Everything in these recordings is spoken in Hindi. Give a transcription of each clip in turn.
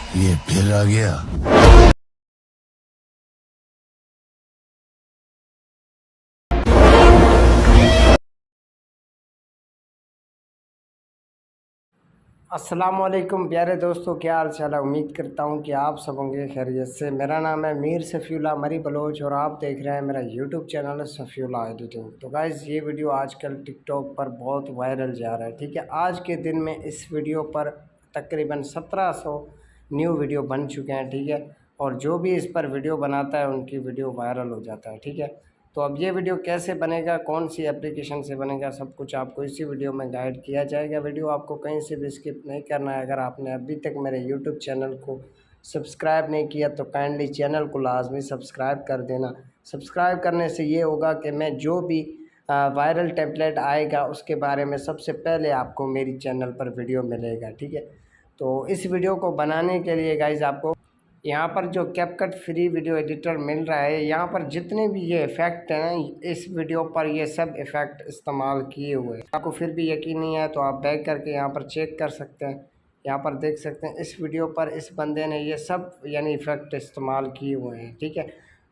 ये फिर आ गया। अस्सलामुअलैकुम प्यारे दोस्तों, क्या हाल चाल है। उम्मीद करता हूँ कि आप सब होंगे खैरियत से। मेरा नाम है मीर सफ़ीउल्लाह मरी बलोच और आप देख रहे हैं मेरा यूट्यूब चैनल है सफ़ीउल्लाह एडिटिंग। तो गाइज़, ये वीडियो आजकल टिकटॉक पर बहुत वायरल जा रहा है। ठीक है, आज के दिन में इस वीडियो पर तकरीबन 1700 न्यू वीडियो बन चुके हैं। ठीक है, और जो भी इस पर वीडियो बनाता है उनकी वीडियो वायरल हो जाता है। ठीक है, तो अब ये वीडियो कैसे बनेगा, कौन सी एप्लीकेशन से बनेगा, सब कुछ आपको इसी वीडियो में गाइड किया जाएगा। वीडियो आपको कहीं से भी स्किप नहीं करना है। अगर आपने अभी तक मेरे यूट्यूब चैनल को सब्सक्राइब नहीं किया तो काइंडली चैनल को लाजमी सब्सक्राइब कर देना। सब्सक्राइब करने से ये होगा कि मैं जो भी वायरल टेम्पलेट आएगा उसके बारे में सबसे पहले आपको मेरी चैनल पर वीडियो मिलेगा। ठीक है, तो इस वीडियो को बनाने के लिए गाइज़ आपको यहाँ पर जो कैपकट फ्री वीडियो एडिटर मिल रहा है, यहाँ पर जितने भी ये इफ़ेक्ट हैं इस वीडियो पर ये सब इफ़ेक्ट इस्तेमाल किए हुए हैं। आपको फिर भी यकीन नहीं है तो आप बैक करके यहाँ पर चेक कर सकते हैं। यहाँ पर देख सकते हैं इस वीडियो पर इस बंदे ने ये सब यानी इफ़ेक्ट इस्तेमाल किए हुए हैं। ठीक है,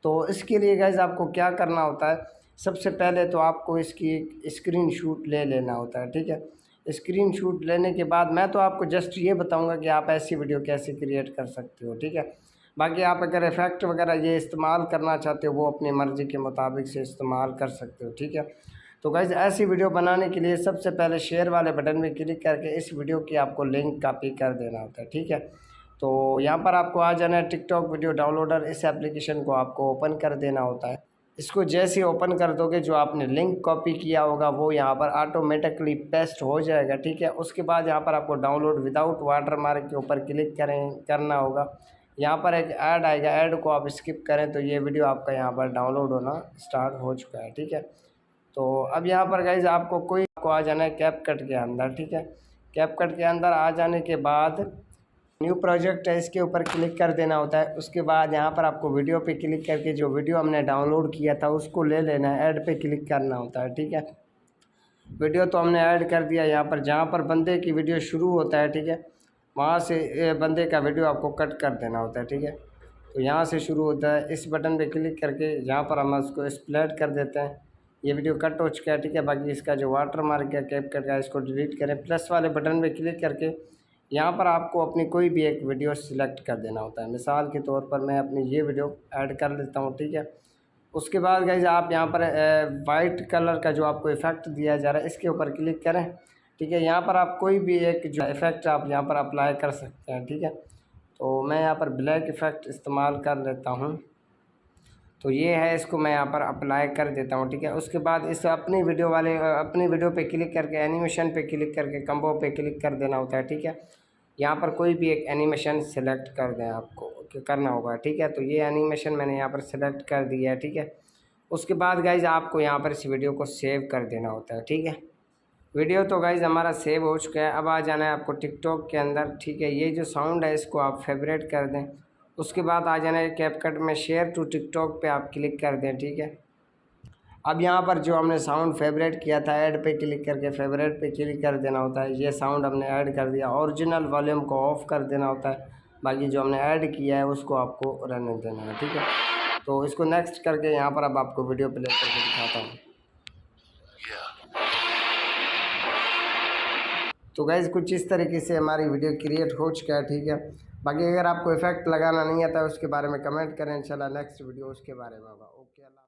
तो इसके लिए गाइज़ आपको क्या करना होता है, सबसे पहले तो आपको इसकी एक स्क्रीनशॉट ले लेना होता है। ठीक है, स्क्रीनशॉट लेने के बाद मैं तो आपको जस्ट ये बताऊंगा कि आप ऐसी वीडियो कैसे क्रिएट कर सकते हो। ठीक है, बाकी आप अगर इफ़ेक्ट वगैरह ये इस्तेमाल करना चाहते हो वो अपनी मर्ज़ी के मुताबिक से इस्तेमाल कर सकते हो। ठीक है, तो गाइज़ ऐसी वीडियो बनाने के लिए सबसे पहले शेयर वाले बटन में क्लिक करके इस वीडियो की आपको लिंक कॉपी कर देना होता है। ठीक है, तो यहाँ पर आपको आ जाना है टिकटॉक वीडियो डाउनलोडर, इस एप्लीकेशन को आपको ओपन कर देना होता है। इसको जैसे ही ओपन कर दोगे जो आपने लिंक कॉपी किया होगा वो यहाँ पर ऑटोमेटिकली पेस्ट हो जाएगा। ठीक है, उसके बाद यहाँ पर आपको डाउनलोड विदाउट वाटरमार्क के ऊपर क्लिक करना होगा। यहाँ पर एक ऐड आएगा, ऐड को आप स्किप करें तो ये वीडियो आपका यहाँ पर डाउनलोड होना स्टार्ट हो चुका है। ठीक है, तो अब यहाँ पर गाइज आपको आ जाना है कैपकट के अंदर। ठीक है, कैपकट के अंदर आ जाने के बाद न्यू प्रोजेक्ट है इसके ऊपर क्लिक कर देना होता है। उसके बाद यहाँ पर आपको वीडियो पे क्लिक करके जो वीडियो हमने डाउनलोड किया था उसको ले लेना है, ऐड पे क्लिक करना होता है। ठीक है, वीडियो तो हमने ऐड कर दिया यहाँ पर, जहाँ पर बंदे की वीडियो शुरू होता है। ठीक है, वहाँ से बंदे का वीडियो आपको कट कर देना होता है। ठीक है, तो यहाँ से शुरू होता है, इस बटन पे क्लिक करके यहाँ पर हम उसको स्प्लिट कर देते हैं। ये वीडियो कट हो चुका है। ठीक है, बाकी इसका जो वाटर मार्क है कैपकट का इसको डिलीट करें। प्लस वाले बटन पे क्लिक करके यहाँ पर आपको अपनी कोई भी एक वीडियो सिलेक्ट कर देना होता है। मिसाल के तौर पर मैं अपनी ये वीडियो ऐड कर लेता हूँ। ठीक है, उसके बाद गाइज आप यहाँ पर वाइट कलर का जो आपको इफ़ेक्ट दिया जा रहा है इसके ऊपर क्लिक करें। ठीक है, यहाँ पर आप कोई भी एक जो इफ़ेक्ट आप यहाँ पर अप्लाई कर सकते हैं। ठीक है, तो मैं यहाँ पर ब्लैक इफ़ेक्ट इस्तेमाल कर लेता हूँ, तो ये है, इसको मैं यहाँ पर अप्लाई कर देता हूँ। ठीक है, उसके बाद इस अपनी वीडियो पे क्लिक करके एनिमेशन पे क्लिक करके कंबो पे क्लिक कर देना होता है। ठीक है, यहाँ पर कोई भी एक एनिमेशन सेलेक्ट कर दें आपको करना होगा। ठीक है, तो ये एनिमेशन मैंने यहाँ पर सेलेक्ट कर दिया है। ठीक है, उसके बाद गाइज आपको यहाँ पर इस वीडियो को सेव कर देना होता है। ठीक है, वीडियो तो गाइज हमारा सेव हो चुका है। अब आ जाना है आपको टिकटॉक के अंदर। ठीक है, ये जो साउंड है इसको आप फेवरेट कर दें। उसके बाद आ जाना है कैपकट में शेयर टू टिकटॉक पे आप क्लिक कर दें। ठीक है, अब यहाँ पर जो हमने साउंड फेवरेट किया था ऐड पे क्लिक करके फेवरेट पे क्लिक कर देना होता है। ये साउंड हमने ऐड कर दिया, ओरिजिनल वॉल्यूम को ऑफ़ कर देना होता है, बाकी जो हमने ऐड किया है उसको आपको रहने देना है। ठीक है, तो इसको नेक्स्ट करके यहाँ पर अब आपको वीडियो प्ले करके दिखाता हूँ। तो गाइज़ कुछ इस तरीके से हमारी वीडियो क्रिएट हो चुका है। ठीक है, बाकी अगर आपको इफेक्ट लगाना नहीं आता है उसके बारे में कमेंट करें, इंशाल्लाह नेक्स्ट वीडियो उसके बारे में होगा। ओके, अल्लाह।